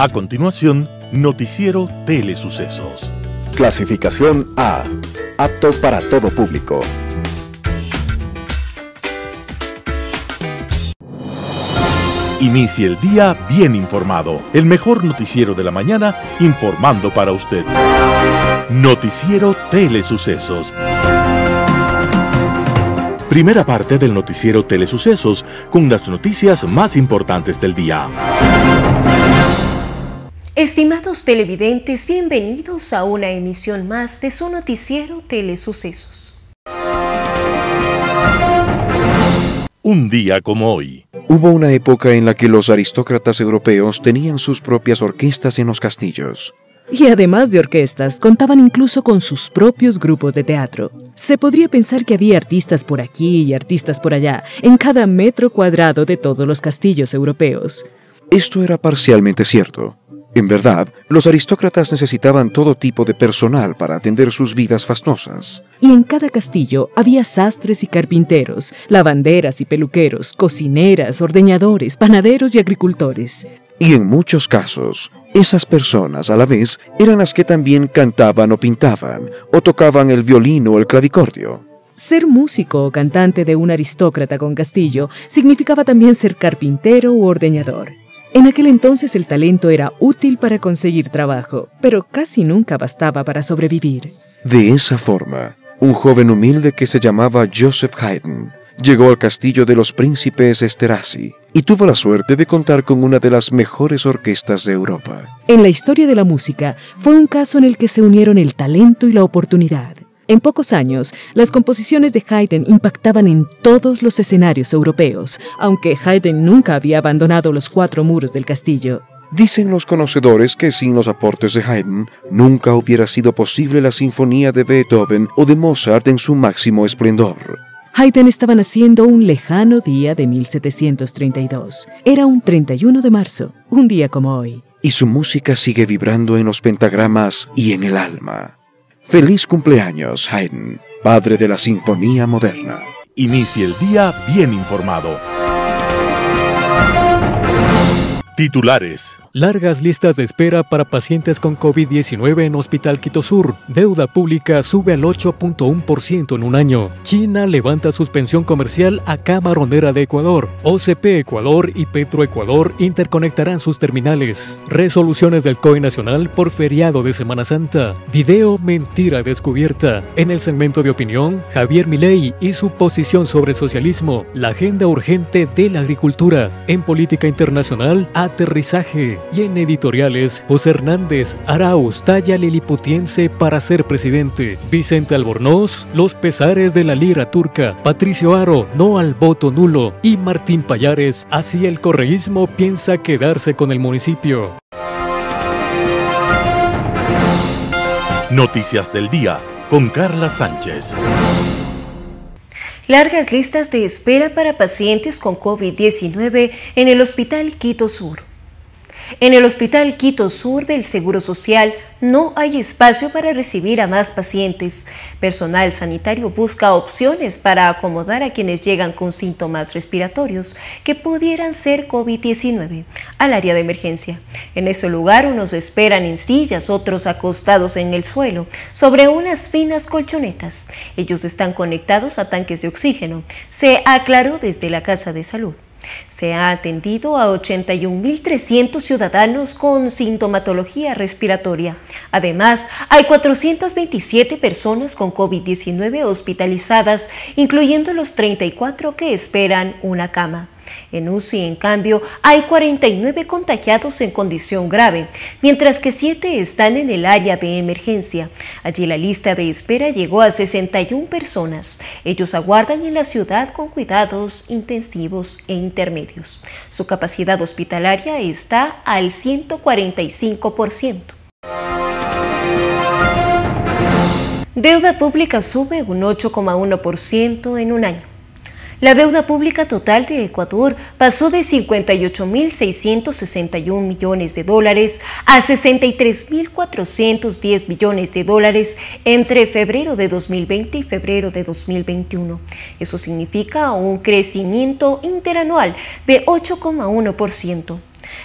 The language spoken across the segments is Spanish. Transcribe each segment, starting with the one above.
A continuación, Noticiero Telesucesos. Clasificación A. Apto para todo público. Inicie el día bien informado. El mejor noticiero de la mañana informando para usted. Noticiero Telesucesos. Primera parte del noticiero Telesucesos con las noticias más importantes del día. Estimados televidentes, bienvenidos a una emisión más de su noticiero Telesucesos. Un día como hoy. Hubo una época en la que los aristócratas europeos tenían sus propias orquestas en los castillos. Y además de orquestas, contaban incluso con sus propios grupos de teatro. Se podría pensar que había artistas por aquí y artistas por allá, en cada metro cuadrado de todos los castillos europeos. Esto era parcialmente cierto. En verdad, los aristócratas necesitaban todo tipo de personal para atender sus vidas fastuosas. Y en cada castillo había sastres y carpinteros, lavanderas y peluqueros, cocineras, ordeñadores, panaderos y agricultores. Y en muchos casos, esas personas a la vez eran las que también cantaban o pintaban, o tocaban el violín o el clavicordio. Ser músico o cantante de un aristócrata con castillo significaba también ser carpintero u ordeñador. En aquel entonces el talento era útil para conseguir trabajo, pero casi nunca bastaba para sobrevivir. De esa forma, un joven humilde que se llamaba Joseph Haydn llegó al castillo de los príncipes Esterházy y tuvo la suerte de contar con una de las mejores orquestas de Europa. En la historia de la música, fue un caso en el que se unieron el talento y la oportunidad. En pocos años, las composiciones de Haydn impactaban en todos los escenarios europeos, aunque Haydn nunca había abandonado los 4 muros del castillo. Dicen los conocedores que sin los aportes de Haydn, nunca hubiera sido posible la sinfonía de Beethoven o de Mozart en su máximo esplendor. Haydn estaba naciendo un lejano día de 1732. Era un 31 de marzo, un día como hoy. Y su música sigue vibrando en los pentagramas y en el alma. ¡Feliz cumpleaños, Haydn, padre de la sinfonía moderna! Inicie el día bien informado. Titulares. Largas listas de espera para pacientes con COVID-19 en Hospital Quito Sur. Deuda pública sube al 8.1% en un año. China levanta suspensión comercial a Camaronera de Ecuador. OCP Ecuador y Petroecuador interconectarán sus terminales. Resoluciones del COE Nacional por feriado de Semana Santa. Video mentira descubierta. En el segmento de opinión, Javier Milei y su posición sobre socialismo. La agenda urgente de la agricultura. En política internacional, aterrizaje. Y en editoriales, José Hernández, Arauz talla liliputiense para ser presidente. Vicente Albornoz, los pesares de la lira turca. Patricio Haro, no al voto nulo. Y Martín Pallares, así el correísmo piensa quedarse con el municipio. Noticias del día con Carla Sánchez. Largas listas de espera para pacientes con COVID-19 en el Hospital Quito Sur. En el Hospital Quito Sur del Seguro Social no hay espacio para recibir a más pacientes. Personal sanitario busca opciones para acomodar a quienes llegan con síntomas respiratorios que pudieran ser COVID-19 al área de emergencia. En ese lugar unos esperan en sillas, otros acostados en el suelo, sobre unas finas colchonetas. Ellos están conectados a tanques de oxígeno, se aclaró desde la Casa de Salud. Se ha atendido a 81.300 ciudadanos con sintomatología respiratoria. Además, hay 427 personas con COVID-19 hospitalizadas, incluyendo los 34 que esperan una cama. En UCI, en cambio, hay 49 contagiados en condición grave, mientras que 7 están en el área de emergencia. Allí la lista de espera llegó a 61 personas. Ellos aguardan en la ciudad con cuidados intensivos e intermedios. Su capacidad hospitalaria está al 145%. Deuda pública sube un 8,1% en un año. La deuda pública total de Ecuador pasó de 58.661 millones de dólares a 63.410 millones de dólares entre febrero de 2020 y febrero de 2021. Eso significa un crecimiento interanual de 8,1%.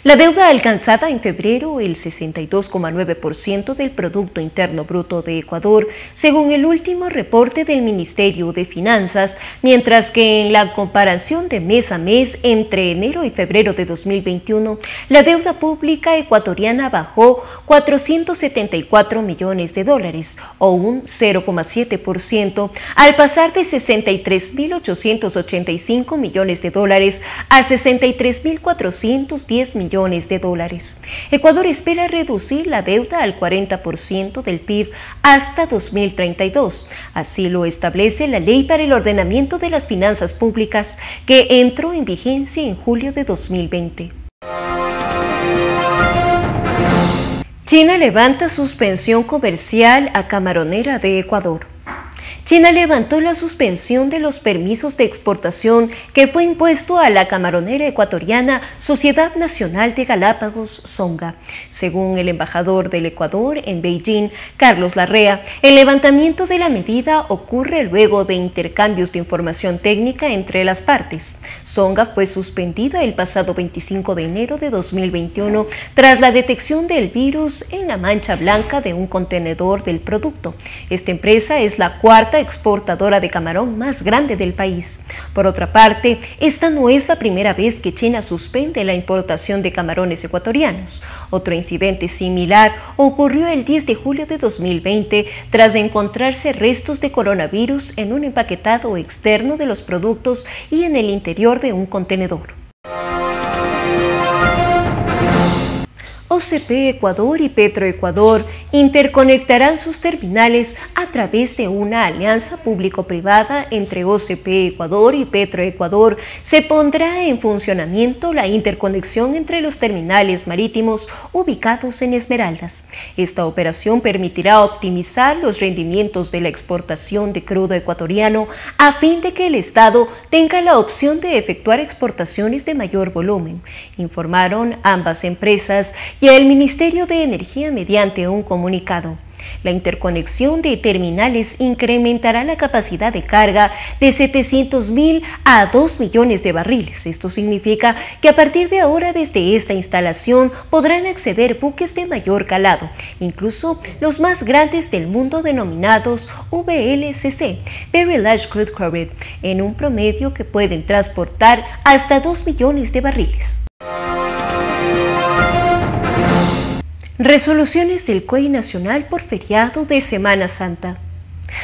La deuda alcanzada en febrero, el 62,9% del Producto Interno Bruto de Ecuador, según el último reporte del Ministerio de Finanzas, mientras que en la comparación de mes a mes entre enero y febrero de 2021, la deuda pública ecuatoriana bajó 474 millones de dólares, o un 0,7%, al pasar de 63.885 millones de dólares a 63.410 millones de dólares. Ecuador espera reducir la deuda al 40% del PIB hasta 2032. Así lo establece la Ley para el Ordenamiento de las Finanzas Públicas, que entró en vigencia en julio de 2020. China levanta suspensión comercial a Camaronera de Ecuador. China levantó la suspensión de los permisos de exportación que fue impuesto a la camaronera ecuatoriana Sociedad Nacional de Galápagos, Songa. Según el embajador del Ecuador en Beijing, Carlos Larrea, el levantamiento de la medida ocurre luego de intercambios de información técnica entre las partes. Songa fue suspendida el pasado 25 de enero de 2021 tras la detección del virus en la mancha blanca de un contenedor del producto. Esta empresa es la cuarta exportadora de camarón más grande del país. Por otra parte, esta no es la primera vez que China suspende la importación de camarones ecuatorianos. Otro incidente similar ocurrió el 10 de julio de 2020 tras encontrarse restos de coronavirus en un empaquetado externo de los productos y en el interior de un contenedor. OCP Ecuador y Petroecuador interconectarán sus terminales a través de una alianza público-privada entre OCP Ecuador y Petroecuador. Se pondrá en funcionamiento la interconexión entre los terminales marítimos ubicados en Esmeraldas. Esta operación permitirá optimizar los rendimientos de la exportación de crudo ecuatoriano a fin de que el Estado tenga la opción de efectuar exportaciones de mayor volumen, informaron ambas empresas y el Ministerio de Energía mediante un comunicado. La interconexión de terminales incrementará la capacidad de carga de 700.000 a 2 millones de barriles. Esto significa que a partir de ahora desde esta instalación podrán acceder buques de mayor calado, incluso los más grandes del mundo denominados VLCC, Very Large Crude Carrier, en un promedio que pueden transportar hasta 2 millones de barriles. Resoluciones del COI Nacional por feriado de Semana Santa.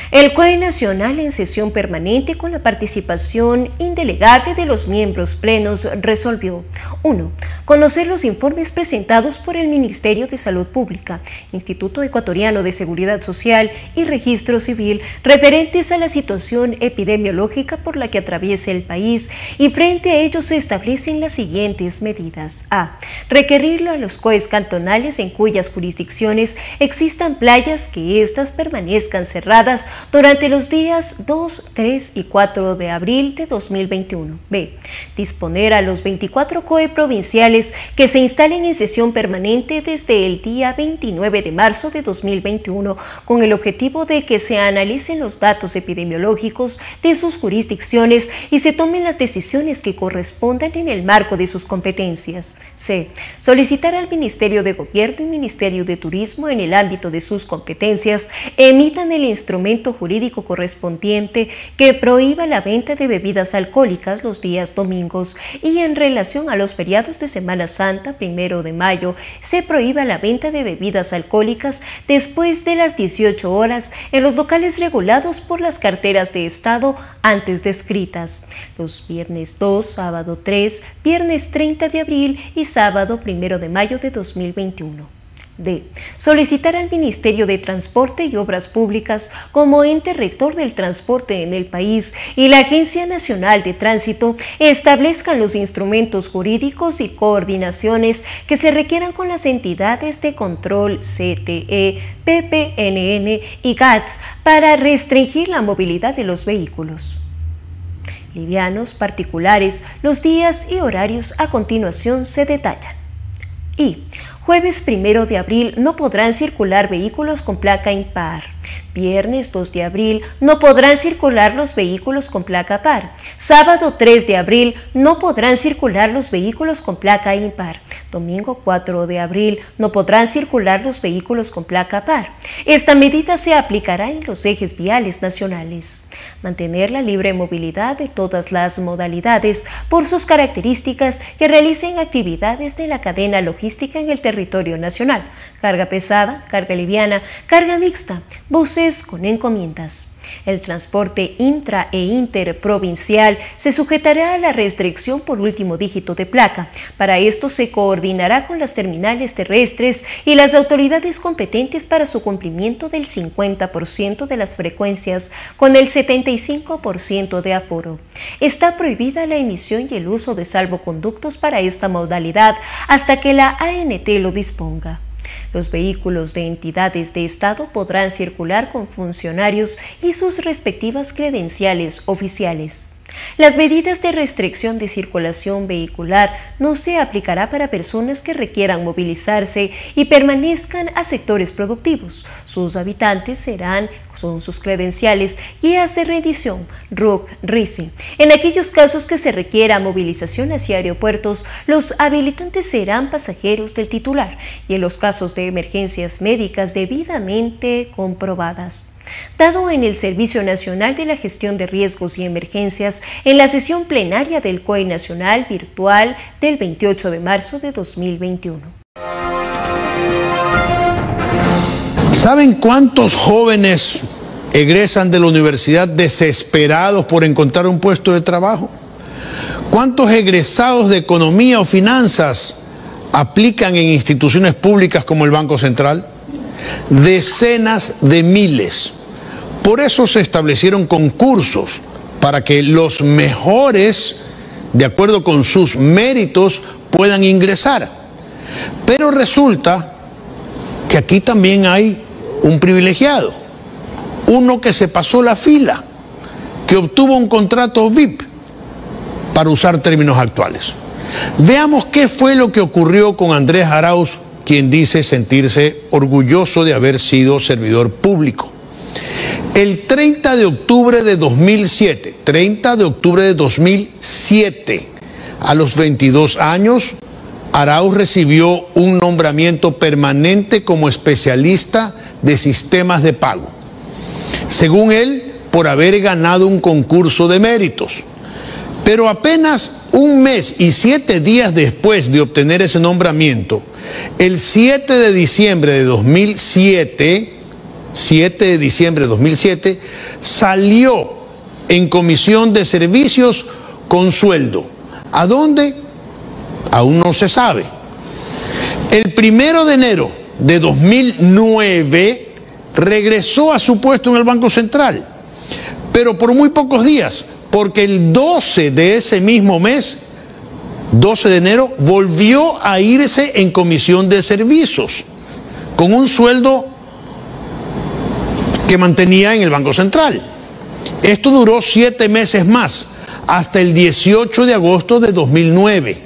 El COI Nacional en sesión permanente con la participación indelegable de los miembros plenos resolvió: 1. Conocer los informes presentados por el Ministerio de Salud Pública, Instituto Ecuatoriano de Seguridad Social y Registro Civil referentes a la situación epidemiológica por la que atraviesa el país, y frente a ellos se establecen las siguientes medidas. A. Requerirlo a los COEs cantonales en cuyas jurisdicciones existan playas que éstas permanezcan cerradas durante los días 2, 3 y 4 de abril de 2021. B. Disponer a los 24 COE provinciales que se instalen en sesión permanente desde el día 29 de marzo de 2021 con el objetivo de que se analicen los datos epidemiológicos de sus jurisdicciones y se tomen las decisiones que correspondan en el marco de sus competencias. C. Solicitar al Ministerio de Gobierno y Ministerio de Turismo en el ámbito de sus competencias emitan el instrumento jurídico correspondiente que prohíba la venta de bebidas alcohólicas los días domingos, y en relación a los feriados de Semana Santa, 1 de mayo, se prohíba la venta de bebidas alcohólicas después de las 18 horas en los locales regulados por las carteras de Estado antes descritas, los viernes 2, sábado 3, viernes 30 de abril y sábado 1 de mayo de 2021. D. Solicitar al Ministerio de Transporte y Obras Públicas como ente rector del transporte en el país y la Agencia Nacional de Tránsito establezcan los instrumentos jurídicos y coordinaciones que se requieran con las entidades de control CTE, PPNN y GATS para restringir la movilidad de los vehículos livianos particulares. Los días y horarios a continuación se detallan. Y jueves 1 de abril no podrán circular vehículos con placa impar. Viernes 2 de abril no podrán circular los vehículos con placa par. Sábado 3 de abril no podrán circular los vehículos con placa impar. Domingo 4 de abril no podrán circular los vehículos con placa par. Esta medida se aplicará en los ejes viales nacionales. Mantener la libre movilidad de todas las modalidades por sus características que realicen actividades de la cadena logística en el territorio nacional. Carga pesada, carga liviana, carga mixta, buses con encomiendas. El transporte intra e interprovincial se sujetará a la restricción por último dígito de placa. Para esto se coordinará con las terminales terrestres y las autoridades competentes para su cumplimiento del 50% de las frecuencias con el 75% de aforo. Está prohibida la emisión y el uso de salvoconductos para esta modalidad hasta que la ANT lo disponga. Los vehículos de entidades de Estado podrán circular con funcionarios y sus respectivas credenciales oficiales. Las medidas de restricción de circulación vehicular no se aplicará para personas que requieran movilizarse y permanezcan a sectores productivos. Sus habitantes son sus credenciales, guías de rendición, RUC, RISI. En aquellos casos que se requiera movilización hacia aeropuertos, los habilitantes serán pasajeros del titular y en los casos de emergencias médicas debidamente comprobadas. Dado en el Servicio Nacional de la Gestión de Riesgos y Emergencias en la sesión plenaria del COE Nacional Virtual del 28 de marzo de 2021. ¿Saben cuántos jóvenes egresan de la universidad desesperados por encontrar un puesto de trabajo? ¿Cuántos egresados de economía o finanzas aplican en instituciones públicas como el Banco Central? Decenas de miles. Por eso se establecieron concursos para que los mejores, de acuerdo con sus méritos, puedan ingresar. Pero resulta que aquí también hay un privilegiado, uno que se pasó la fila, que obtuvo un contrato VIP, para usar términos actuales. Veamos qué fue lo que ocurrió con Andrés Arauz, quien dice sentirse orgulloso de haber sido servidor público. El 30 de octubre de 2007, a los 22 años, Arauz recibió un nombramiento permanente como especialista de sistemas de pago. Según él, por haber ganado un concurso de méritos. Pero apenas un mes y 7 días después de obtener ese nombramiento, el 7 de diciembre de 2007, salió en comisión de servicios con sueldo. ¿A dónde? Aún no se sabe. El 1 de enero de 2009 regresó a su puesto en el Banco Central, pero por muy pocos días, porque el 12 de ese mismo mes, 12 de enero, volvió a irse en comisión de servicios, con un sueldo que mantenía en el Banco Central. Esto duró 7 meses más, hasta el 18 de agosto de 2009,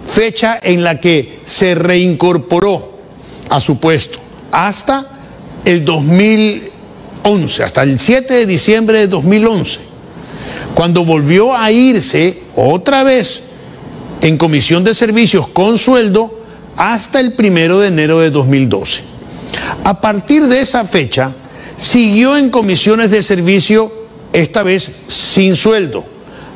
fecha en la que se reincorporó a su puesto, hasta el 2011, hasta el 7 de diciembre de 2011, cuando volvió a irse otra vez en comisión de servicios con sueldo hasta el 1 de enero de 2012. A partir de esa fecha, siguió en comisiones de servicio, esta vez sin sueldo,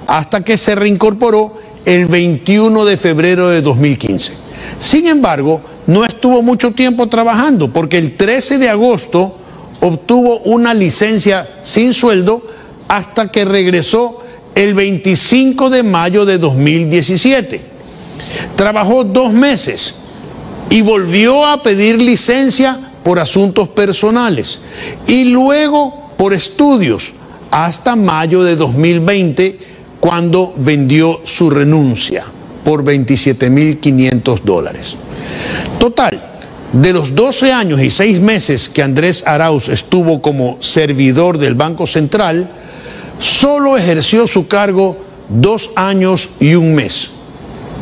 hasta que se reincorporó el 21 de febrero de 2015. Sin embargo, no estuvo mucho tiempo trabajando, porque el 13 de agosto obtuvo una licencia sin sueldo hasta que regresó el 25 de mayo de 2017. Trabajó 2 meses y volvió a pedir licencia por asuntos personales y luego por estudios hasta mayo de 2020, cuando vendió su renuncia por $27.500. Total, de los 12 años y 6 meses que Andrés Arauz estuvo como servidor del Banco Central, solo ejerció su cargo 2 años y 1 mes.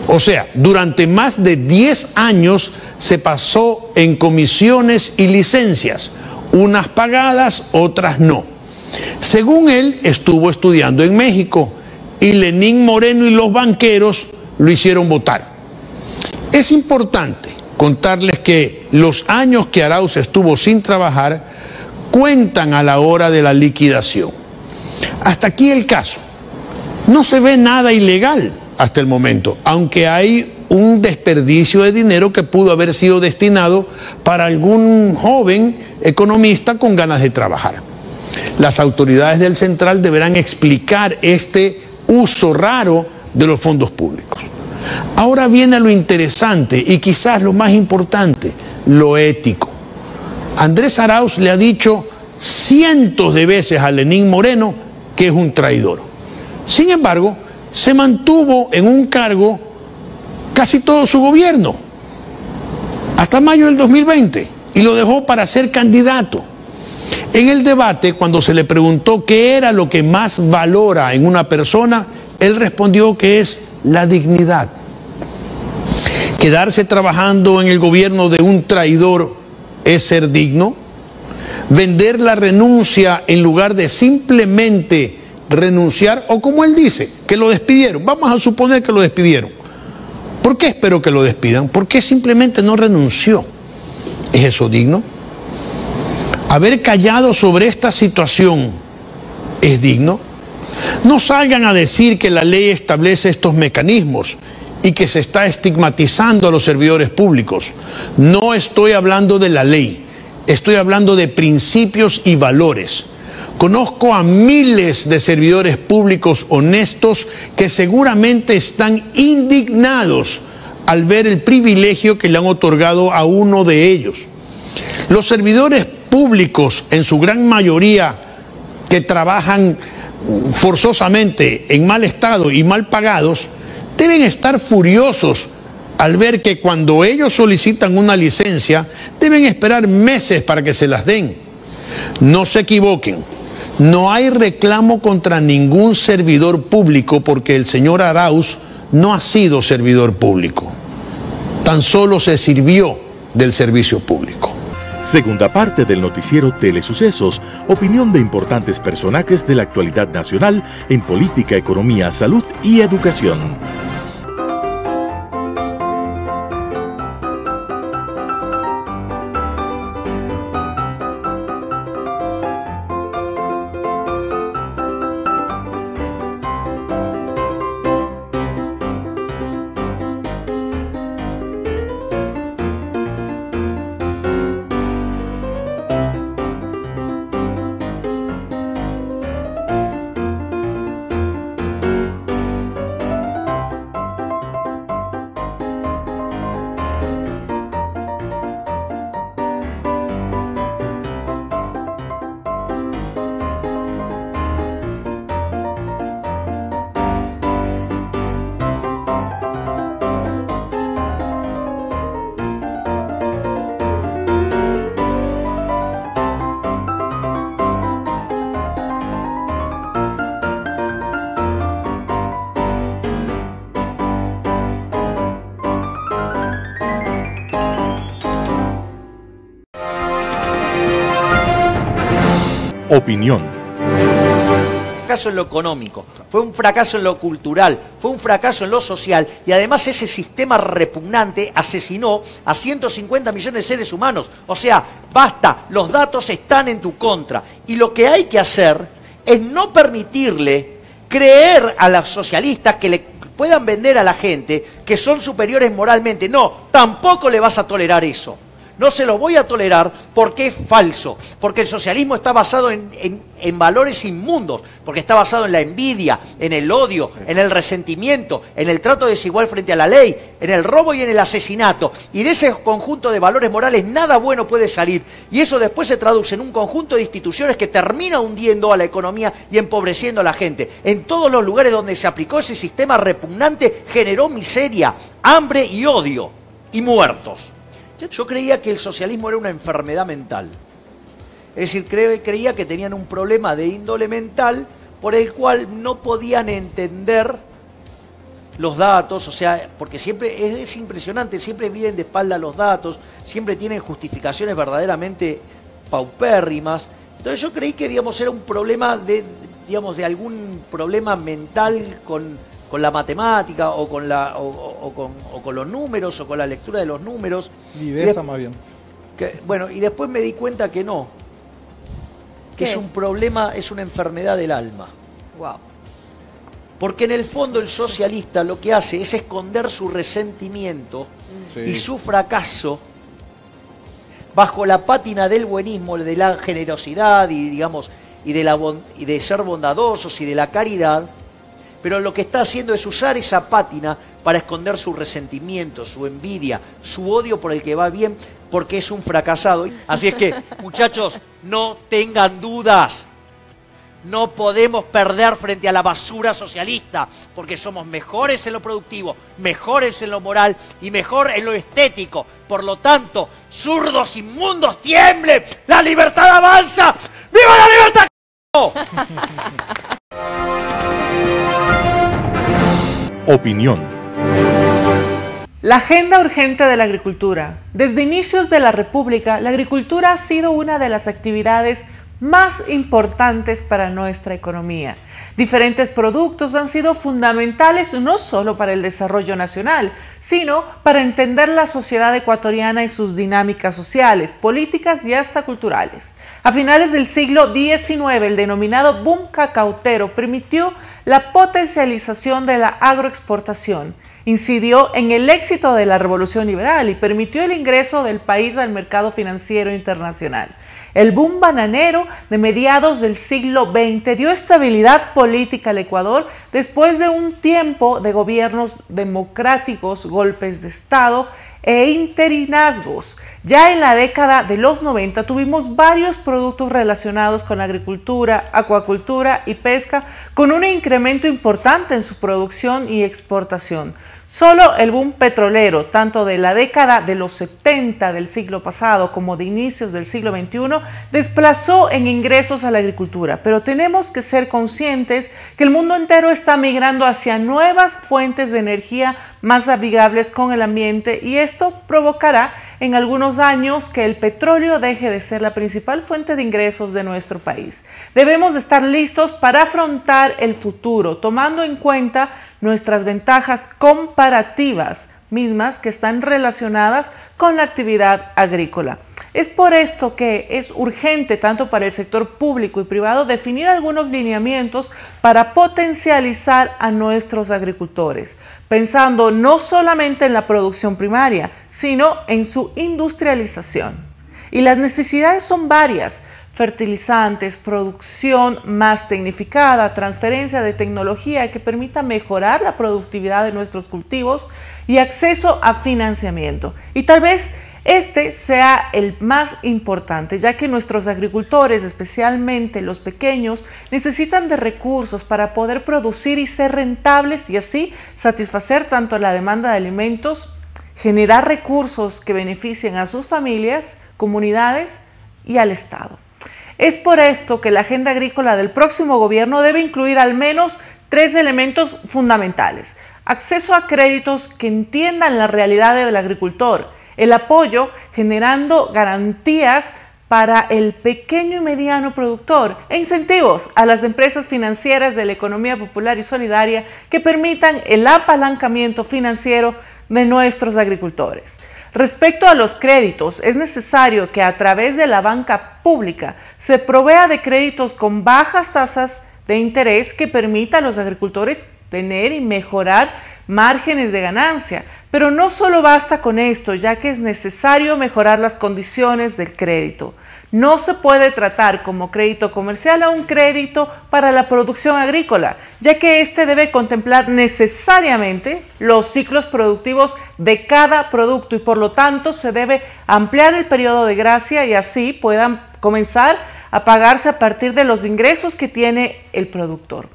O sea, durante más de 10 años se pasó en comisiones y licencias, unas pagadas, otras no. Según él, estuvo estudiando en México y Lenín Moreno y los banqueros lo hicieron votar. Es importante contarles que los años que Arauz estuvo sin trabajar cuentan a la hora de la liquidación. Hasta aquí el caso. No se ve nada ilegal hasta el momento, aunque hay un desperdicio de dinero que pudo haber sido destinado para algún joven economista con ganas de trabajar. Las autoridades del Central deberán explicar este uso raro de los fondos públicos. Ahora viene lo interesante y quizás lo más importante, lo ético. Andrés Arauz le ha dicho cientos de veces a Lenín Moreno que es un traidor. Sin embargo, se mantuvo en un cargo casi todo su gobierno, hasta mayo del 2020, y lo dejó para ser candidato. En el debate, cuando se le preguntó qué era lo que más valora en una persona, él respondió que es la dignidad. ¿Quedarse trabajando en el gobierno de un traidor es ser digno? ¿Vender la renuncia en lugar de simplemente renunciar? O como él dice, que lo despidieron. Vamos a suponer que lo despidieron. ¿Por qué espero que lo despidan? ¿Por qué simplemente no renunció? ¿Es eso digno? ¿Haber callado sobre esta situación es digno? No salgan a decir que la ley establece estos mecanismos y que se está estigmatizando a los servidores públicos. No estoy hablando de la ley, estoy hablando de principios y valores. Conozco a miles de servidores públicos honestos que seguramente están indignados al ver el privilegio que le han otorgado a uno de ellos. Los servidores públicos, en su gran mayoría, que trabajan forzosamente en mal estado y mal pagados, deben estar furiosos al ver que cuando ellos solicitan una licencia, deben esperar meses para que se las den. No se equivoquen, no hay reclamo contra ningún servidor público porque el señor Arauz no ha sido servidor público, tan solo se sirvió del servicio público. Segunda parte del noticiero Telesucesos, opinión de importantes personajes de la actualidad nacional en política, economía, salud y educación. Opinión. Fracaso en lo económico, fue un fracaso en lo cultural, fue un fracaso en lo social y además ese sistema repugnante asesinó a 150 millones de seres humanos. O sea, basta, los datos están en tu contra y lo que hay que hacer es no permitirle creer a los socialistas que le puedan vender a la gente que son superiores moralmente. No, tampoco le vas a tolerar eso. No se lo voy a tolerar porque es falso, porque el socialismo está basado en valores inmundos, porque está basado en la envidia, en el odio, en el resentimiento, en el trato desigual frente a la ley, en el robo y en el asesinato. Y de ese conjunto de valores morales nada bueno puede salir. Y eso después se traduce en un conjunto de instituciones que termina hundiendo a la economía y empobreciendo a la gente. En todos los lugares donde se aplicó ese sistema repugnante generó miseria, hambre y odio y muertos. Yo creía que el socialismo era una enfermedad mental. Es decir, creía que tenían un problema de índole mental por el cual no podían entender los datos, o sea, porque siempre es impresionante, siempre viven de espalda los datos, siempre tienen justificaciones verdaderamente paupérrimas. Entonces yo creí que, digamos, era un problema de algún problema mental con la matemática o con los números o con la lectura de los números. Viveza más bien. Bueno, y después me di cuenta que no, que es un problema, es una enfermedad del alma. Wow. Porque en el fondo el socialista lo que hace es esconder su resentimiento y su fracaso bajo la pátina del buenismo, de la generosidad y, digamos, y de ser bondadosos y de la caridad, pero lo que está haciendo es usar esa pátina para esconder su resentimiento, su envidia, su odio por el que va bien, porque es un fracasado. Así es que, muchachos, no tengan dudas. No podemos perder frente a la basura socialista, porque somos mejores en lo productivo, mejores en lo moral y mejor en lo estético. Por lo tanto, zurdos inmundos, tiemblen, la libertad avanza. ¡Viva la libertad! Opinión. La agenda urgente de la agricultura. Desde inicios de la República, la agricultura ha sido una de las actividades más importantes para nuestra economía. Diferentes productos han sido fundamentales no solo para el desarrollo nacional, sino para entender la sociedad ecuatoriana y sus dinámicas sociales, políticas y hasta culturales. A finales del siglo XIX, el denominado boom cacautero permitió la potencialización de la agroexportación, incidió en el éxito de la revolución liberal y permitió el ingreso del país al mercado financiero internacional. El boom bananero de mediados del siglo XX dio estabilidad política al Ecuador después de un tiempo de gobiernos democráticos, golpes de Estado e interinazgos. Ya en la década de los 90 tuvimos varios productos relacionados con agricultura, acuacultura y pesca, con un incremento importante en su producción y exportación. Solo el boom petrolero, tanto de la década de los 70 del siglo pasado como de inicios del siglo XXI, desplazó en ingresos a la agricultura. Pero tenemos que ser conscientes que el mundo entero está migrando hacia nuevas fuentes de energía más amigables con el ambiente, y esto provocará en algunos años que el petróleo deje de ser la principal fuente de ingresos de nuestro país. Debemos estar listos para afrontar el futuro, tomando en cuenta nuestras ventajas comparativas, mismas que están relacionadas con la actividad agrícola. Es por esto que es urgente, tanto para el sector público y privado, definir algunos lineamientos para potencializar a nuestros agricultores, pensando no solamente en la producción primaria, sino en su industrialización. Y las necesidades son varias: fertilizantes, producción más tecnificada, transferencia de tecnología que permita mejorar la productividad de nuestros cultivos y acceso a financiamiento. Y tal vez este sea el más importante, ya que nuestros agricultores, especialmente los pequeños, necesitan de recursos para poder producir y ser rentables y así satisfacer tanto la demanda de alimentos, generar recursos que beneficien a sus familias, comunidades y al Estado. Es por esto que la agenda agrícola del próximo gobierno debe incluir al menos 3 elementos fundamentales: acceso a créditos que entiendan la realidad del agricultor, el apoyo generando garantías para el pequeño y mediano productor e incentivos a las empresas financieras de la economía popular y solidaria que permitan el apalancamiento financiero de nuestros agricultores. Respecto a los créditos, es necesario que a través de la banca pública se provea de créditos con bajas tasas de interés que permita a los agricultores tener y mejorar márgenes de ganancia. Pero no solo basta con esto, ya que es necesario mejorar las condiciones del crédito. No se puede tratar como crédito comercial a un crédito para la producción agrícola, ya que este debe contemplar necesariamente los ciclos productivos de cada producto y por lo tanto se debe ampliar el periodo de gracia y así puedan comenzar a pagarse a partir de los ingresos que tiene el productor.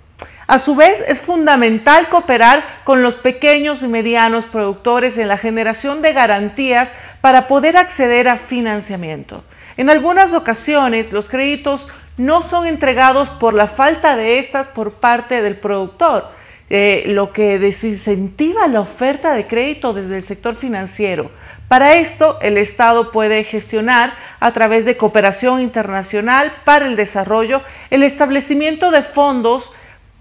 A su vez, es fundamental cooperar con los pequeños y medianos productores en la generación de garantías para poder acceder a financiamiento. En algunas ocasiones, los créditos no son entregados por la falta de estas por parte del productor, lo que desincentiva la oferta de crédito desde el sector financiero. Para esto, el Estado puede gestionar a través de cooperación internacional para el desarrollo el establecimiento de fondos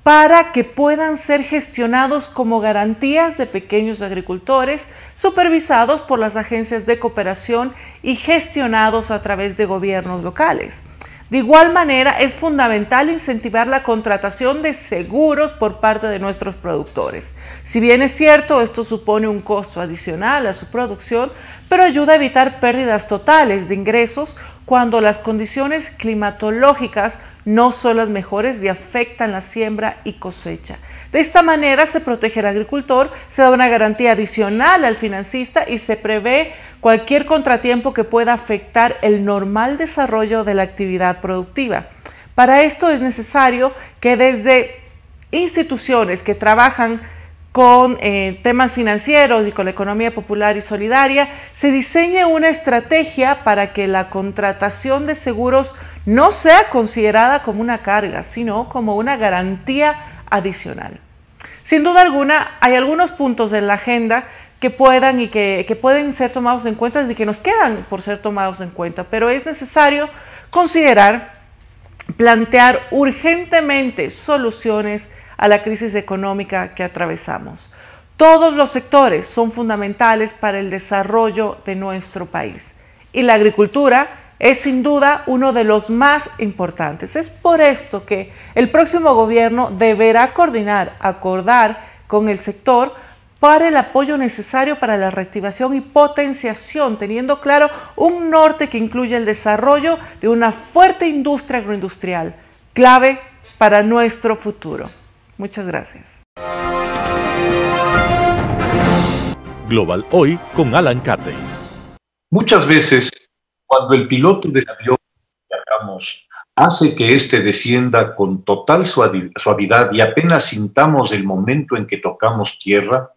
para que puedan ser gestionados como garantías de pequeños agricultores, supervisados por las agencias de cooperación y gestionados a través de gobiernos locales. De igual manera, es fundamental incentivar la contratación de seguros por parte de nuestros productores. Si bien es cierto, esto supone un costo adicional a su producción, pero ayuda a evitar pérdidas totales de ingresos cuando las condiciones climatológicas no son las mejores y afectan la siembra y cosecha. De esta manera se protege al agricultor, se da una garantía adicional al financista y se prevé cualquier contratiempo que pueda afectar el normal desarrollo de la actividad productiva. Para esto es necesario que desde instituciones que trabajan con temas financieros y con la economía popular y solidaria, se diseñe una estrategia para que la contratación de seguros no sea considerada como una carga, sino como una garantía adicional. Sin duda alguna, hay algunos puntos en la agenda que pueden ser tomados en cuenta y que nos quedan por ser tomados en cuenta, pero es necesario considerar, plantear urgentemente soluciones a la crisis económica que atravesamos. Todos los sectores son fundamentales para el desarrollo de nuestro país y la agricultura es sin duda uno de los más importantes. Es por esto que el próximo gobierno deberá acordar con el sector para el apoyo necesario para la reactivación y potenciación, teniendo claro un norte que incluye el desarrollo de una fuerte industria agroindustrial, clave para nuestro futuro. Muchas gracias. Global Hoy con Alan Carney. Muchas veces, cuando el piloto del avión que viajamos hace que éste descienda con total suavidad y apenas sintamos el momento en que tocamos tierra,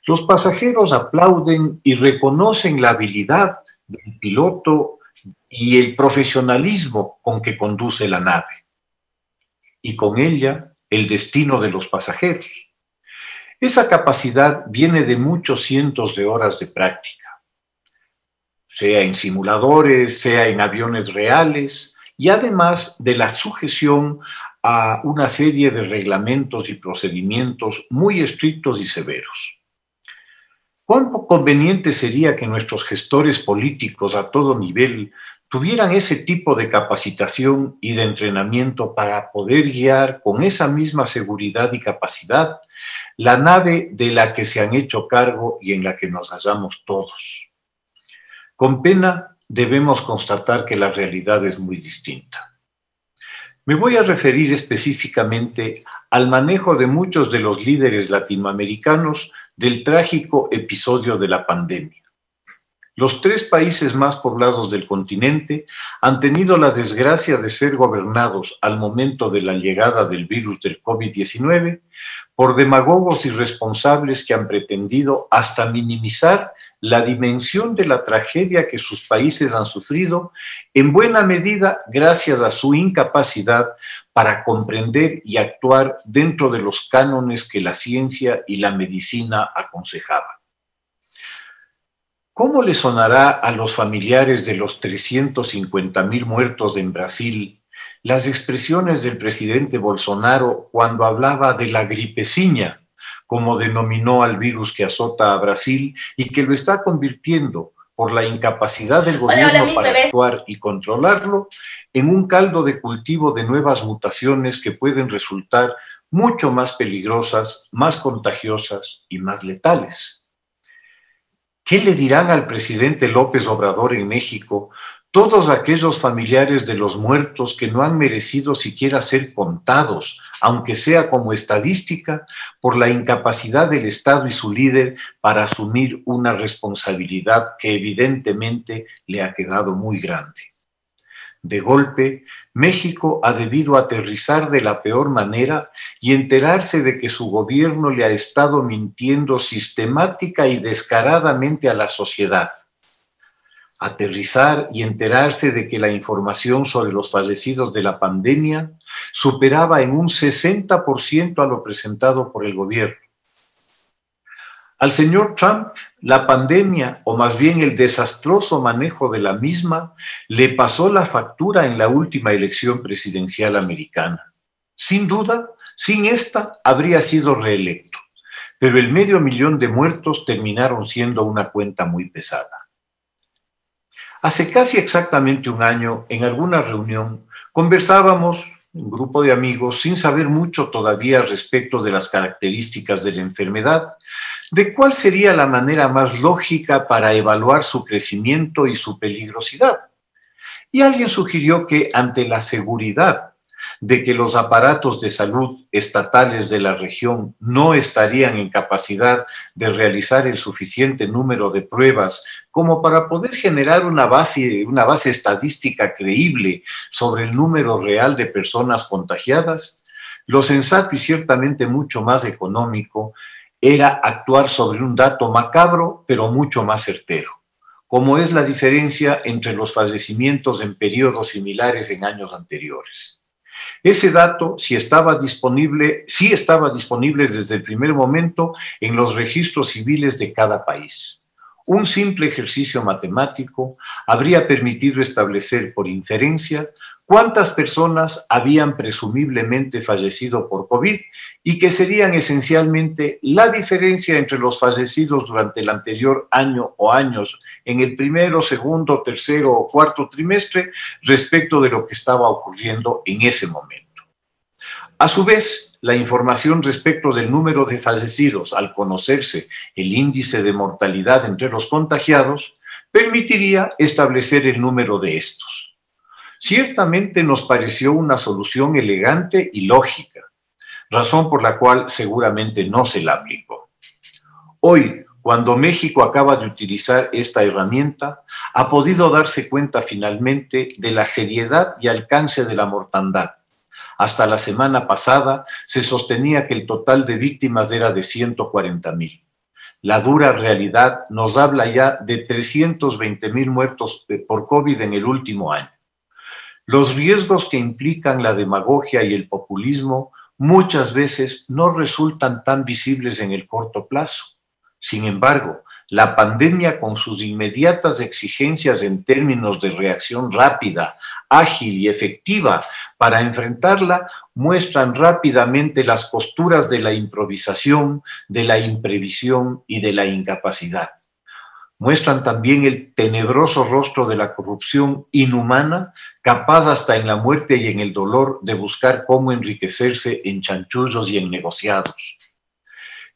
los pasajeros aplauden y reconocen la habilidad del piloto y el profesionalismo con que conduce la nave, y con ella el destino de los pasajeros. Esa capacidad viene de muchos cientos de horas de práctica, sea en simuladores, sea en aviones reales, y además de la sujeción a una serie de reglamentos y procedimientos muy estrictos y severos. ¿Cuán conveniente sería que nuestros gestores políticos a todo nivel tuvieran ese tipo de capacitación y de entrenamiento para poder guiar con esa misma seguridad y capacidad la nave de la que se han hecho cargo y en la que nos hallamos todos? Con pena debemos constatar que la realidad es muy distinta. Me voy a referir específicamente al manejo de muchos de los líderes latinoamericanos del trágico episodio de la pandemia. Los 3 países más poblados del continente han tenido la desgracia de ser gobernados al momento de la llegada del virus del COVID-19 por demagogos irresponsables que han pretendido hasta minimizar la dimensión de la tragedia que sus países han sufrido, en buena medida gracias a su incapacidad para comprender y actuar dentro de los cánones que la ciencia y la medicina aconsejaban. ¿Cómo le sonará a los familiares de los 350.000 muertos en Brasil las expresiones del presidente Bolsonaro cuando hablaba de la gripeciña, como denominó al virus que azota a Brasil y que lo está convirtiendo, por la incapacidad del gobierno para actuar y controlarlo, en un caldo de cultivo de nuevas mutaciones que pueden resultar mucho más peligrosas, más contagiosas y más letales? ¿Qué le dirán al presidente López Obrador en México todos aquellos familiares de los muertos que no han merecido siquiera ser contados, aunque sea como estadística, por la incapacidad del Estado y su líder para asumir una responsabilidad que evidentemente le ha quedado muy grande? De golpe, México ha debido aterrizar de la peor manera y enterarse de que su gobierno le ha estado mintiendo sistemática y descaradamente a la sociedad. aterrizar y enterarse de que la información sobre los fallecidos de la pandemia superaba en un 60% a lo presentado por el gobierno. Al señor Trump, la pandemia, o más bien el desastroso manejo de la misma, le pasó la factura en la última elección presidencial americana. Sin duda, sin esta, habría sido reelecto, pero el 500.000 de muertos terminaron siendo una cuenta muy pesada. Hace casi exactamente un año, en alguna reunión, conversábamos, un grupo de amigos, sin saber mucho todavía respecto de las características de la enfermedad, de cuál sería la manera más lógica para evaluar su crecimiento y su peligrosidad. Y alguien sugirió que ante la seguridad de que los aparatos de salud estatales de la región no estarían en capacidad de realizar el suficiente número de pruebas como para poder generar una base estadística creíble sobre el número real de personas contagiadas, lo sensato y ciertamente mucho más económico era actuar sobre un dato macabro, pero mucho más certero, como es la diferencia entre los fallecimientos en periodos similares en años anteriores. Ese dato sí estaba disponible desde el primer momento en los registros civiles de cada país. Un simple ejercicio matemático habría permitido establecer por inferencia cuántas personas habían presumiblemente fallecido por COVID y que serían esencialmente la diferencia entre los fallecidos durante el anterior año o años en el primero, segundo, tercero o cuarto trimestre respecto de lo que estaba ocurriendo en ese momento. A su vez, la información respecto del número de fallecidos al conocerse el índice de mortalidad entre los contagiados permitiría establecer el número de estos. Ciertamente nos pareció una solución elegante y lógica, razón por la cual seguramente no se la aplicó. Hoy, cuando México acaba de utilizar esta herramienta, ha podido darse cuenta finalmente de la seriedad y alcance de la mortandad. Hasta la semana pasada se sostenía que el total de víctimas era de 140,000. La dura realidad nos habla ya de 320,000 muertos por COVID en el último año. Los riesgos que implican la demagogia y el populismo muchas veces no resultan tan visibles en el corto plazo. Sin embargo, la pandemia con sus inmediatas exigencias en términos de reacción rápida, ágil y efectiva para enfrentarla muestran rápidamente las costuras de la improvisación, de la imprevisión y de la incapacidad. Muestran también el tenebroso rostro de la corrupción inhumana, capaz hasta en la muerte y en el dolor de buscar cómo enriquecerse en chanchullos y en negociados.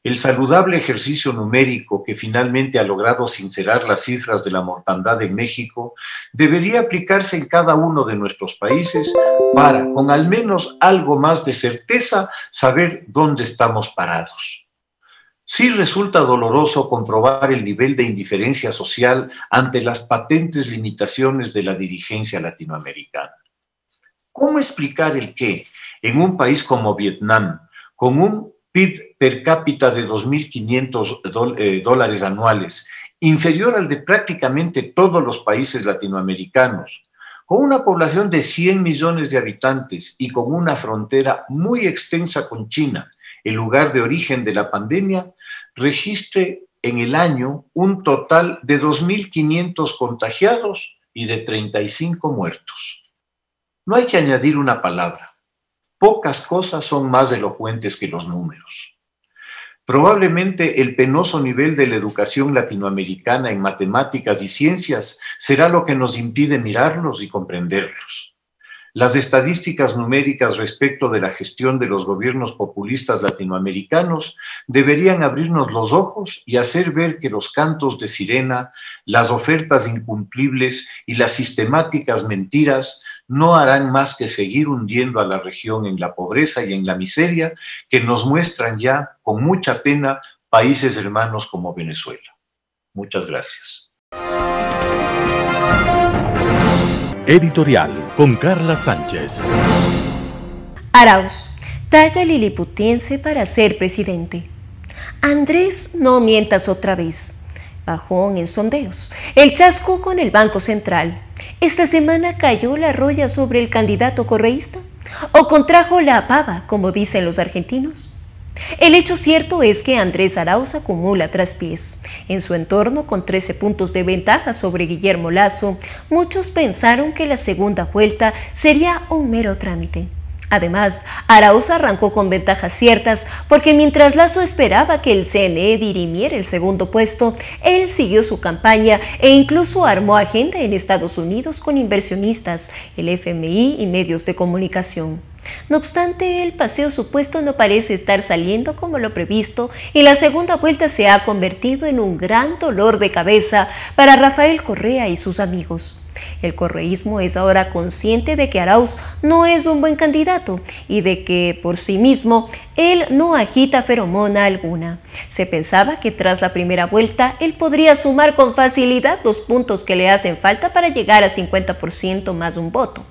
El saludable ejercicio numérico que finalmente ha logrado sincerar las cifras de la mortandad en México debería aplicarse en cada uno de nuestros países para, con al menos algo más de certeza, saber dónde estamos parados. Sí resulta doloroso comprobar el nivel de indiferencia social ante las patentes limitaciones de la dirigencia latinoamericana. ¿Cómo explicar el que, en un país como Vietnam, con un PIB per cápita de $2.500 anuales, inferior al de prácticamente todos los países latinoamericanos, con una población de 100 millones de habitantes y con una frontera muy extensa con China, el lugar de origen de la pandemia, registre en el año un total de 2.500 contagiados y de 35 muertos? No hay que añadir una palabra. Pocas cosas son más elocuentes que los números. Probablemente el penoso nivel de la educación latinoamericana en matemáticas y ciencias será lo que nos impide mirarlos y comprenderlos. Las estadísticas numéricas respecto de la gestión de los gobiernos populistas latinoamericanos deberían abrirnos los ojos y hacer ver que los cantos de sirena, las ofertas incumplibles y las sistemáticas mentiras no harán más que seguir hundiendo a la región en la pobreza y en la miseria que nos muestran ya, con mucha pena, países hermanos como Venezuela. Muchas gracias. Editorial con Carla Sánchez. Arauz, talla liliputiense para ser presidente. Andrés, no mientas otra vez. Bajón en sondeos. El chasco con el Banco Central. ¿Esta semana cayó la roya sobre el candidato correísta? ¿O contrajo la pava, como dicen los argentinos? El hecho cierto es que Andrés Arauz acumula traspiés. En su entorno, con 13 puntos de ventaja sobre Guillermo Lasso, muchos pensaron que la segunda vuelta sería un mero trámite. Además, Arauz arrancó con ventajas ciertas porque mientras Lasso esperaba que el CNE dirimiera el segundo puesto, él siguió su campaña e incluso armó agenda en Estados Unidos con inversionistas, el FMI y medios de comunicación. No obstante, el paseo supuesto no parece estar saliendo como lo previsto y la segunda vuelta se ha convertido en un gran dolor de cabeza para Rafael Correa y sus amigos. El correísmo es ahora consciente de que Arauz no es un buen candidato y de que, por sí mismo, él no agita feromona alguna. Se pensaba que tras la primera vuelta, él podría sumar con facilidad los puntos que le hacen falta para llegar a 50% más un voto.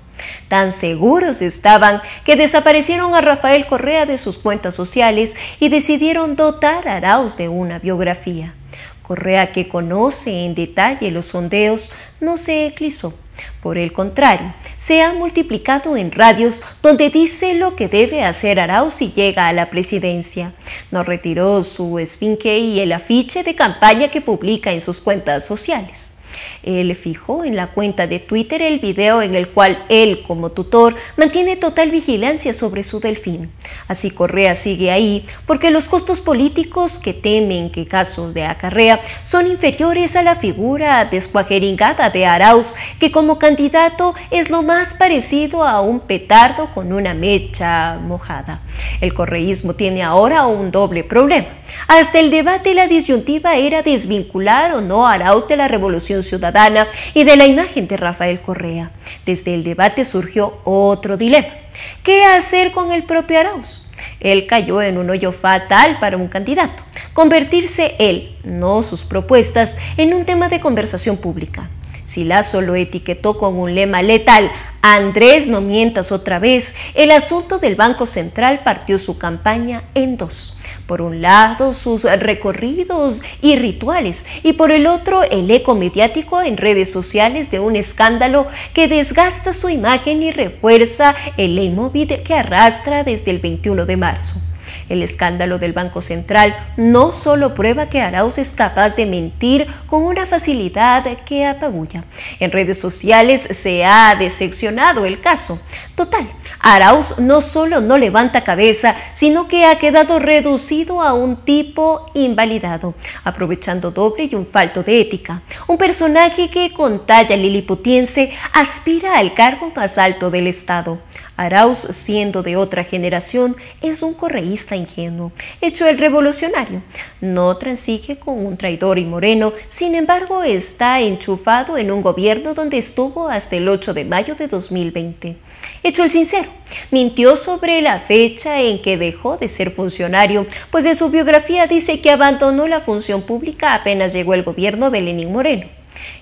Tan seguros estaban que desaparecieron a Rafael Correa de sus cuentas sociales y decidieron dotar a Arauz de una biografía. Correa, que conoce en detalle los sondeos, no se eclipsó. Por el contrario, se ha multiplicado en radios donde dice lo que debe hacer Arauz si llega a la presidencia. No retiró su esfinge y el afiche de campaña que publica en sus cuentas sociales. Él fijó en la cuenta de Twitter el video en el cual él, como tutor, mantiene total vigilancia sobre su delfín. Así Correa sigue ahí porque los costos políticos que temen que caso de acarrea son inferiores a la figura descuajeringada de Arauz, que como candidato es lo más parecido a un petardo con una mecha mojada. El correísmo tiene ahora un doble problema. Hasta el debate la disyuntiva era desvincular o no a Arauz de la Revolución Ciudadana y de la imagen de Rafael Correa. Desde el debate surgió otro dilema. ¿Qué hacer con el propio Arauz? Él cayó en un hoyo fatal para un candidato: convertirse él, no sus propuestas, en un tema de conversación pública. Si Lasso lo etiquetó con un lema letal, Andrés, no mientas otra vez, el asunto del Banco Central partió su campaña en dos. Por un lado, sus recorridos y rituales, y por el otro, el eco mediático en redes sociales de un escándalo que desgasta su imagen y refuerza el leitmotiv que arrastra desde el 21 de marzo. El escándalo del Banco Central no solo prueba que Arauz es capaz de mentir con una facilidad que apabulla. En redes sociales se ha diseccionado el caso. Total, Arauz no solo no levanta cabeza, sino que ha quedado reducido a un tipo invalidado, aprovechando doble y un falto de ética. Un personaje que con talla liliputiense aspira al cargo más alto del Estado. Arauz, siendo de otra generación, es un correísta ingenuo, hecho el revolucionario. No transige con un traidor y moreno, sin embargo está enchufado en un gobierno donde estuvo hasta el 8 de mayo de 2020. Hecho el sincero, mintió sobre la fecha en que dejó de ser funcionario, pues en su biografía dice que abandonó la función pública apenas llegó el gobierno de Lenín Moreno.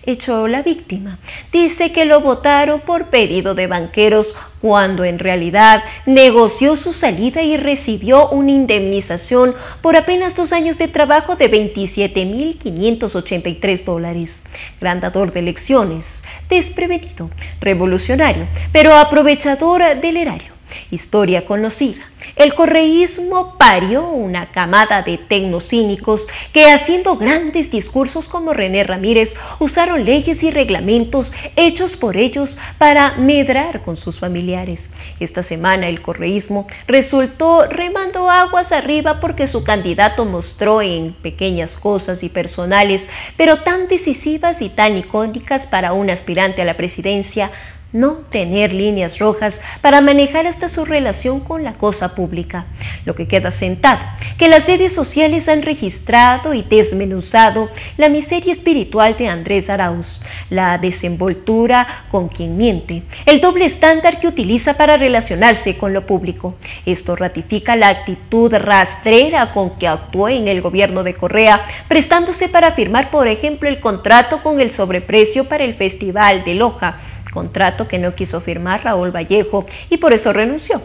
Hecho la víctima, dice que lo votaron por pedido de banqueros, cuando en realidad negoció su salida y recibió una indemnización por apenas 2 años de trabajo de $27.583. Gran dador de elecciones, desprevenido, revolucionario, pero aprovechador del erario. Historia conocida. El correísmo parió una camada de tecnocínicos que, haciendo grandes discursos como René Ramírez, usaron leyes y reglamentos hechos por ellos para medrar con sus familiares. Esta semana el correísmo resultó remando aguas arriba porque su candidato mostró en pequeñas cosas y personales, pero tan decisivas y tan icónicas para un aspirante a la presidencia, no tener líneas rojas para manejar hasta su relación con la cosa pública. Lo que queda sentado, que las redes sociales han registrado y desmenuzado la miseria espiritual de Andrés Arauz, la desenvoltura con quien miente, el doble estándar que utiliza para relacionarse con lo público. Esto ratifica la actitud rastrera con que actuó en el gobierno de Correa, prestándose para firmar, por ejemplo, el contrato con el sobreprecio para el Festival de Loja, contrato que no quiso firmar Raúl Vallejo y por eso renunció.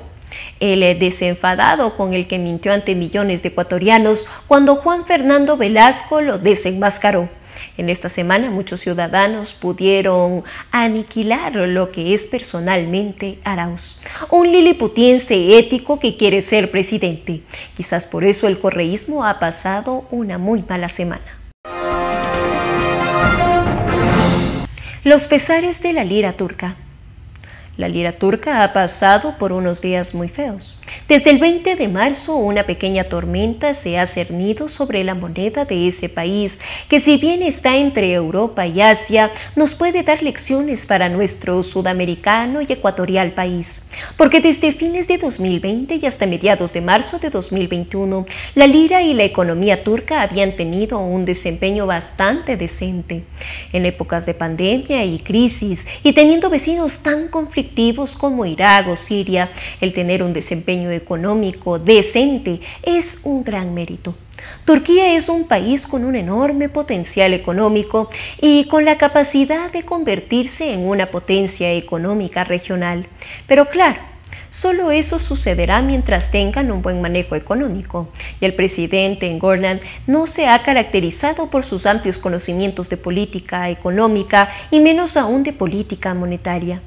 El desenfadado con el que mintió ante millones de ecuatorianos cuando Juan Fernando Velasco lo desenmascaró. En esta semana muchos ciudadanos pudieron aniquilar lo que es personalmente Arauz, un liliputiense ético que quiere ser presidente. Quizás por eso el correísmo ha pasado una muy mala semana. Los pesares de la lira turca. La lira turca ha pasado por unos días muy feos. Desde el 20 de marzo, una pequeña tormenta se ha cernido sobre la moneda de ese país, que si bien está entre Europa y Asia, nos puede dar lecciones para nuestro sudamericano y ecuatorial país. Porque desde fines de 2020 y hasta mediados de marzo de 2021, la lira y la economía turca habían tenido un desempeño bastante decente. En épocas de pandemia y crisis, y teniendo vecinos tan conflictivos como Irak o Siria, el tener un desempeño económico decente es un gran mérito. Turquía es un país con un enorme potencial económico y con la capacidad de convertirse en una potencia económica regional. Pero claro, solo eso sucederá mientras tengan un buen manejo económico, y el presidente Erdoğan no se ha caracterizado por sus amplios conocimientos de política económica y menos aún de política monetaria.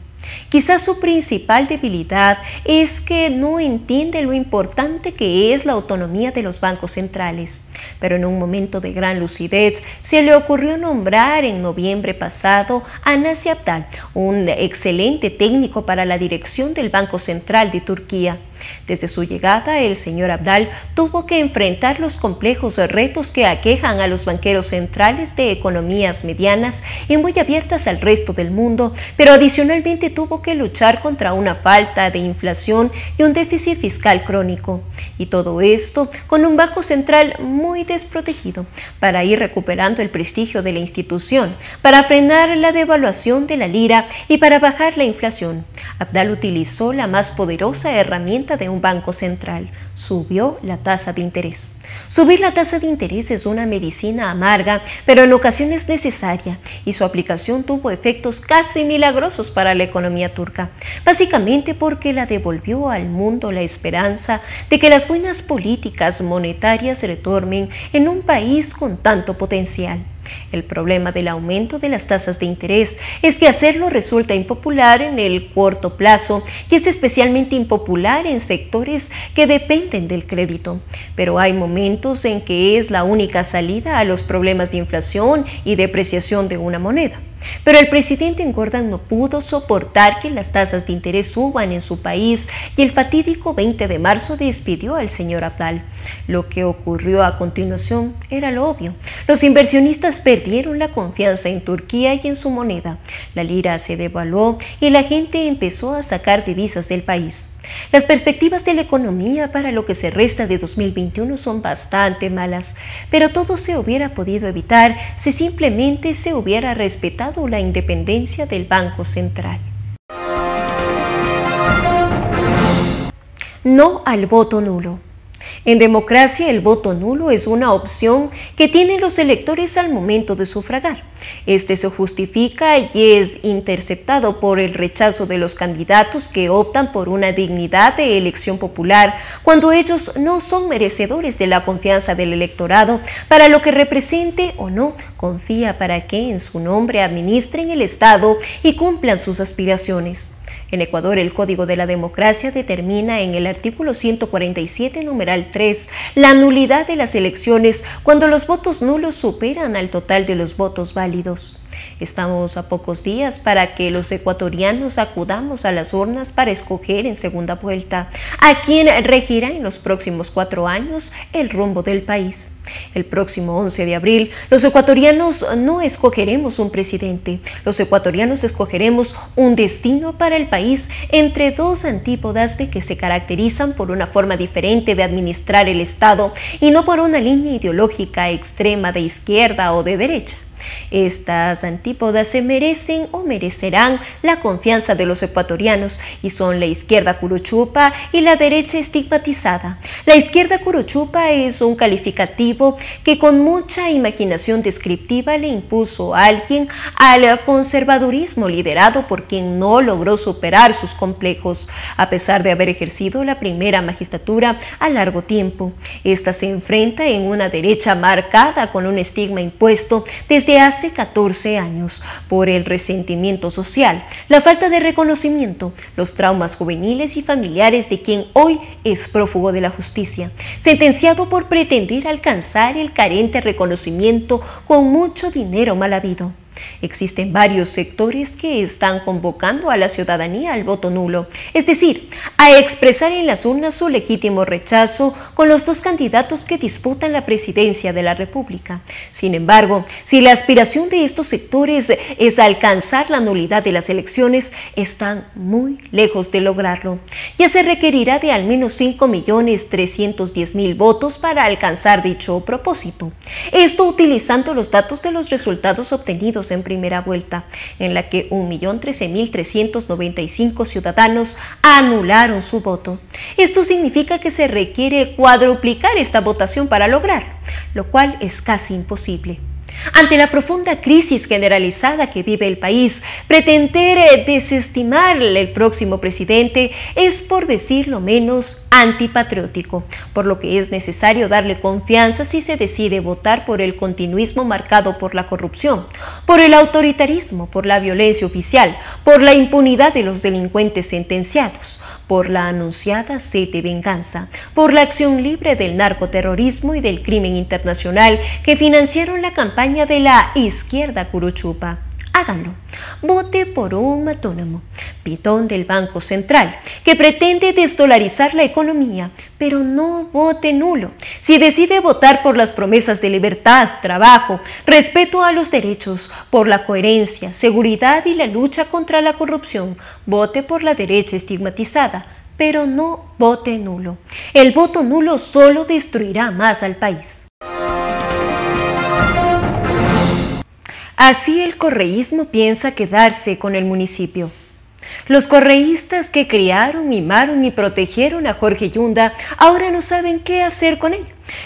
Quizás su principal debilidad es que no entiende lo importante que es la autonomía de los bancos centrales, pero en un momento de gran lucidez se le ocurrió nombrar en noviembre pasado a Naci Abdal, un excelente técnico para la dirección del Banco Central de Turquía. Desde su llegada, el señor Abdal tuvo que enfrentar los complejos retos que aquejan a los banqueros centrales de economías medianas y muy abiertas al resto del mundo, pero adicionalmente tuvo que luchar contra una falta de inflación y un déficit fiscal crónico. Y todo esto con un banco central muy desprotegido, para ir recuperando el prestigio de la institución, para frenar la devaluación de la lira y para bajar la inflación. Abdal utilizó la más poderosa herramienta de un banco central: subió la tasa de interés. Subir la tasa de interés es una medicina amarga, pero en ocasiones necesaria, y su aplicación tuvo efectos casi milagrosos para la economía turca, básicamente porque la devolvió al mundo la esperanza de que las buenas políticas monetarias retornen en un país con tanto potencial. El problema del aumento de las tasas de interés es que hacerlo resulta impopular en el corto plazo y es especialmente impopular en sectores que dependen del crédito. Pero hay momentos en que es la única salida a los problemas de inflación y depreciación de una moneda. Pero el presidente Erdoğan no pudo soportar que las tasas de interés suban en su país y el fatídico 20 de marzo despidió al señor Abdal. Lo que ocurrió a continuación era lo obvio. Los inversionistas perdieron la confianza en Turquía y en su moneda. La lira se devaluó y la gente empezó a sacar divisas del país. Las perspectivas de la economía para lo que se resta de 2021 son bastante malas, pero todo se hubiera podido evitar si simplemente se hubiera respetado la independencia del Banco Central. No al voto nulo. En democracia, el voto nulo es una opción que tienen los electores al momento de sufragar. Este se justifica y es interceptado por el rechazo de los candidatos que optan por una dignidad de elección popular cuando ellos no son merecedores de la confianza del electorado para lo que represente o no confía para que en su nombre administren el Estado y cumplan sus aspiraciones. En Ecuador, el Código de la Democracia determina en el artículo 147, numeral 3, la nulidad de las elecciones cuando los votos nulos superan al total de los votos válidos. Estamos a pocos días para que los ecuatorianos acudamos a las urnas para escoger en segunda vuelta a quien regirá en los próximos 4 años el rumbo del país. El próximo 11 de abril, los ecuatorianos no escogeremos un presidente, los ecuatorianos escogeremos un destino para el país entre dos antípodas de que se caracterizan por una forma diferente de administrar el Estado y no por una línea ideológica extrema de izquierda o de derecha. Estas antípodas se merecen o merecerán la confianza de los ecuatorianos y son la izquierda curuchupa y la derecha estigmatizada. La izquierda curuchupa es un calificativo que con mucha imaginación descriptiva le impuso a alguien al conservadurismo liderado por quien no logró superar sus complejos, a pesar de haber ejercido la primera magistratura a largo tiempo. Esta se enfrenta en una derecha marcada con un estigma impuesto desde hace 14 años por el resentimiento social, la falta de reconocimiento, los traumas juveniles y familiares de quien hoy es prófugo de la justicia, sentenciado por pretender alcanzar el carente reconocimiento con mucho dinero mal habido. Existen varios sectores que están convocando a la ciudadanía al voto nulo, es decir, a expresar en las urnas su legítimo rechazo con los dos candidatos que disputan la presidencia de la República. Sin embargo, si la aspiración de estos sectores es alcanzar la nulidad de las elecciones, están muy lejos de lograrlo. Ya se requerirá de al menos 5.310.000 votos para alcanzar dicho propósito. Esto utilizando los datos de los resultados obtenidos en primera vuelta, en la que 1.013.395 ciudadanos anularon su voto. Esto significa que se requiere cuadruplicar esta votación para lograrlo, lo cual es casi imposible. Ante la profunda crisis generalizada que vive el país, pretender desestimar el próximo presidente es, por decirlo menos, antipatriótico, por lo que es necesario darle confianza si se decide votar por el continuismo marcado por la corrupción, por el autoritarismo, por la violencia oficial, por la impunidad de los delincuentes sentenciados, por la anunciada sed de venganza, por la acción libre del narcoterrorismo y del crimen internacional que financiaron la campaña de la izquierda curuchupa. Háganlo. Vote por un matónomo, pitón del Banco Central, que pretende desdolarizar la economía, pero no vote nulo. Si decide votar por las promesas de libertad, trabajo, respeto a los derechos, por la coherencia, seguridad y la lucha contra la corrupción, vote por la derecha estigmatizada, pero no vote nulo. El voto nulo solo destruirá más al país. Así el correísmo piensa quedarse con el municipio. Los correístas que criaron, mimaron y protegieron a Jorge Yunda ahora no saben qué hacer con él.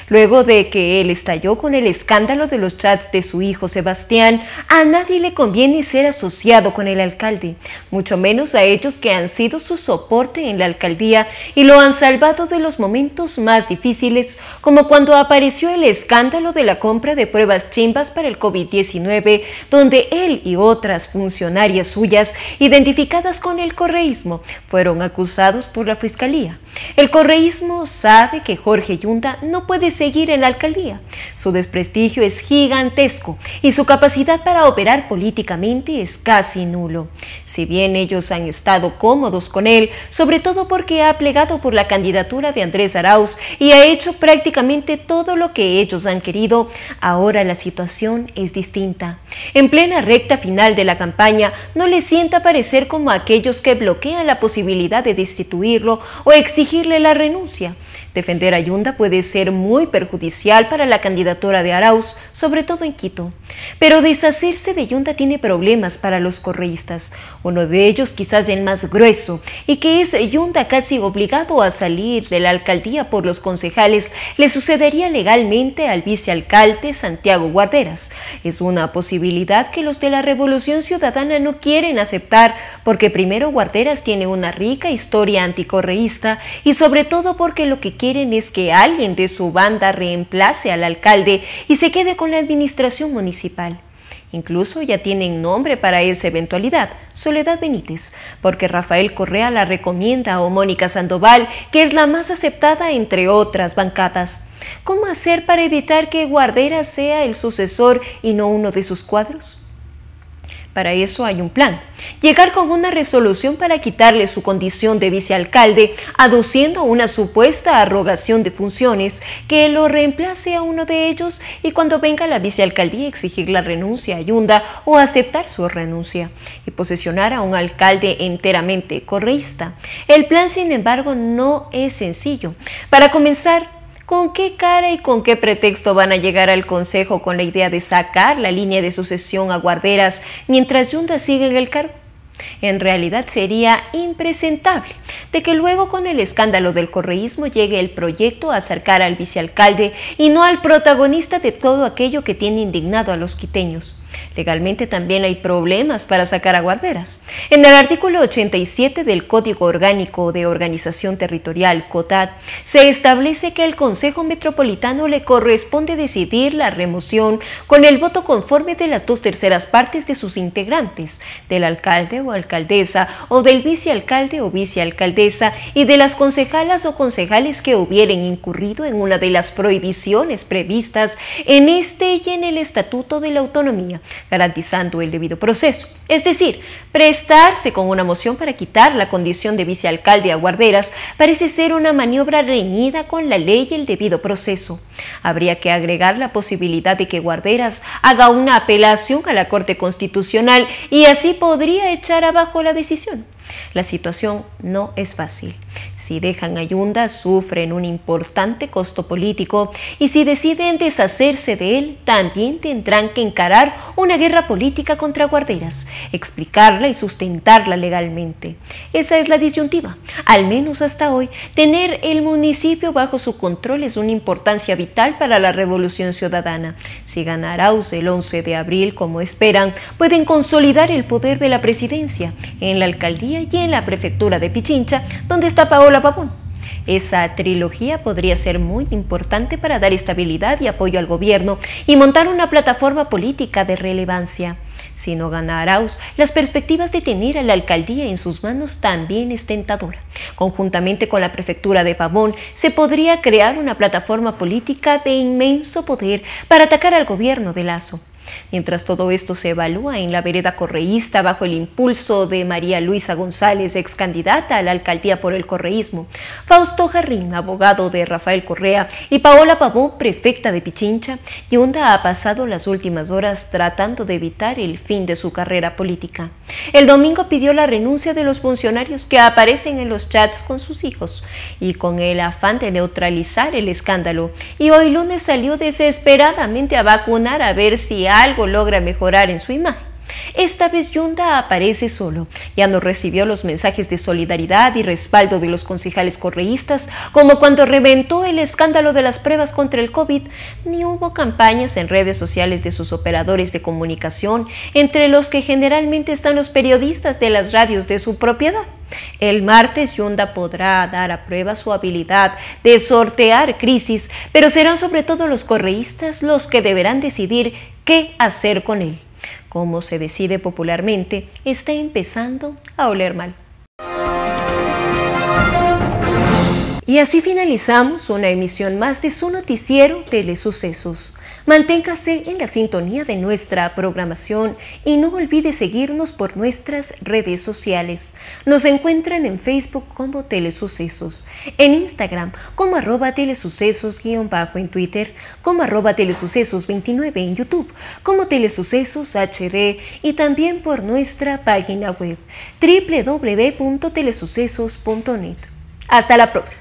Luego de que él estalló con el escándalo de los chats de su hijo Sebastián, a nadie le conviene ser asociado con el alcalde, mucho menos a ellos que han sido su soporte en la alcaldía y lo han salvado de los momentos más difíciles, como cuando apareció el escándalo de la compra de pruebas chimbas para el COVID-19, donde él y otras funcionarias suyas, identificadas con el correísmo, fueron acusados por la fiscalía. El correísmo sabe que Jorge Yunda no puede seguir en la alcaldía. Su desprestigio es gigantesco y su capacidad para operar políticamente es casi nulo. Si bien ellos han estado cómodos con él, sobre todo porque ha plegado por la candidatura de Andrés Arauz y ha hecho prácticamente todo lo que ellos han querido, ahora la situación es distinta. En plena recta final de la campaña, no le sienta parecer como aquellos que bloquean la posibilidad de destituirlo o exigirle la renuncia. Defender a Yunda puede ser muy perjudicial para la candidatura de Arauz, sobre todo en Quito. Pero deshacerse de Yunda tiene problemas para los correístas. Uno de ellos, quizás el más grueso, y que es Yunda casi obligado a salir de la alcaldía por los concejales, le sucedería legalmente al vicealcalde Santiago Guarderas. Es una posibilidad que los de la Revolución Ciudadana no quieren aceptar, porque primero Guarderas tiene una rica historia anticorreísta y sobre todo porque lo que quieren es que alguien de su banda reemplace al alcalde y se quede con la administración municipal. Incluso ya tienen nombre para esa eventualidad, Soledad Benítez, porque Rafael Correa la recomienda a Mónica Sandoval, que es la más aceptada entre otras bancadas. ¿Cómo hacer para evitar que Guarderas sea el sucesor y no uno de sus cuadros? Para eso hay un plan: llegar con una resolución para quitarle su condición de vicealcalde, aduciendo una supuesta arrogación de funciones, que lo reemplace a uno de ellos y cuando venga la vicealcaldía exigir la renuncia a Yunda o aceptar su renuncia y posesionar a un alcalde enteramente correísta. El plan, sin embargo, no es sencillo. Para comenzar, ¿Con qué cara y con qué pretexto van a llegar al Consejo con la idea de sacar la línea de sucesión a Guarderas mientras Yunda sigue en el cargo? En realidad sería impresentable de que luego con el escándalo del correísmo llegue el proyecto a acercar al vicealcalde y no al protagonista de todo aquello que tiene indignado a los quiteños. Legalmente también hay problemas para sacar a Guarderas. En el artículo 87 del Código Orgánico de Organización Territorial, COTAD, se establece que al Consejo Metropolitano le corresponde decidir la remoción con el voto conforme de las 2/3 partes de sus integrantes, del alcalde o alcaldesa o del vicealcalde o vicealcaldesa y de las concejalas o concejales que hubieren incurrido en una de las prohibiciones previstas en este y en el Estatuto de la Autonomía, garantizando el debido proceso. Es decir, prestarse con una moción para quitar la condición de vicealcalde a Guarderas parece ser una maniobra reñida con la ley y el debido proceso. Habría que agregar la posibilidad de que Guarderas haga una apelación a la Corte Constitucional y así podría echar abajo la decisión. La situación no es fácil. Si dejan a Yunda, sufren un importante costo político y si deciden deshacerse de él, también tendrán que encarar una guerra política contra Guarderas, explicarla y sustentarla legalmente. Esa es la disyuntiva. Al menos hasta hoy, tener el municipio bajo su control es una importancia vital para la revolución ciudadana. Si gana Arauz el 11 de abril, como esperan, pueden consolidar el poder de la presidencia en la alcaldía y en la prefectura de Pichincha, donde está Paola Pavón. Esa trilogía podría ser muy importante para dar estabilidad y apoyo al gobierno y montar una plataforma política de relevancia. Si no gana Arauz, las perspectivas de tener a la alcaldía en sus manos también es tentadora. Conjuntamente con la prefectura de Pavón, se podría crear una plataforma política de inmenso poder para atacar al gobierno de Lasso. Mientras todo esto se evalúa en la vereda correísta bajo el impulso de María Luisa González, ex candidata a la alcaldía por el correísmo, Fausto Jarrín, abogado de Rafael Correa, y Paola Pavón, prefecta de Pichincha, Yunda ha pasado las últimas horas tratando de evitar el fin de su carrera política. El domingo pidió la renuncia de los funcionarios que aparecen en los chats con sus hijos y con el afán de neutralizar el escándalo, y hoy lunes salió desesperadamente a vacunar a ver si algo logra mejorar en su imagen. Esta vez Yunda aparece solo. Ya no recibió los mensajes de solidaridad y respaldo de los concejales correístas como cuando reventó el escándalo de las pruebas contra el COVID, ni hubo campañas en redes sociales de sus operadores de comunicación, entre los que generalmente están los periodistas de las radios de su propiedad. El martes Yunda podrá dar a prueba su habilidad de sortear crisis, pero serán sobre todo los correístas los que deberán decidir qué hacer con él. Como se decide popularmente, está empezando a oler mal. Y así finalizamos una emisión más de su noticiero Telesucesos. Manténgase en la sintonía de nuestra programación y no olvide seguirnos por nuestras redes sociales. Nos encuentran en Facebook como Telesucesos, en Instagram como @telesucesos_ en Twitter, como @telesucesos29 en YouTube, como Telesucesos HD y también por nuestra página web www.telesucesos.net. Hasta la próxima.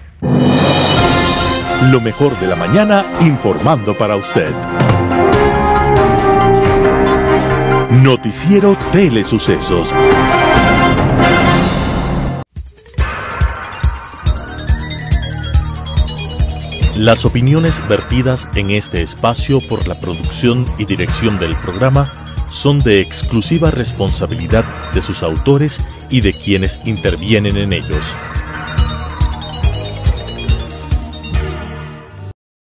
Lo mejor de la mañana informando para usted. Noticiero Telesucesos. Las opiniones vertidas en este espacio por la producción y dirección del programa son de exclusiva responsabilidad de sus autores y de quienes intervienen en ellos.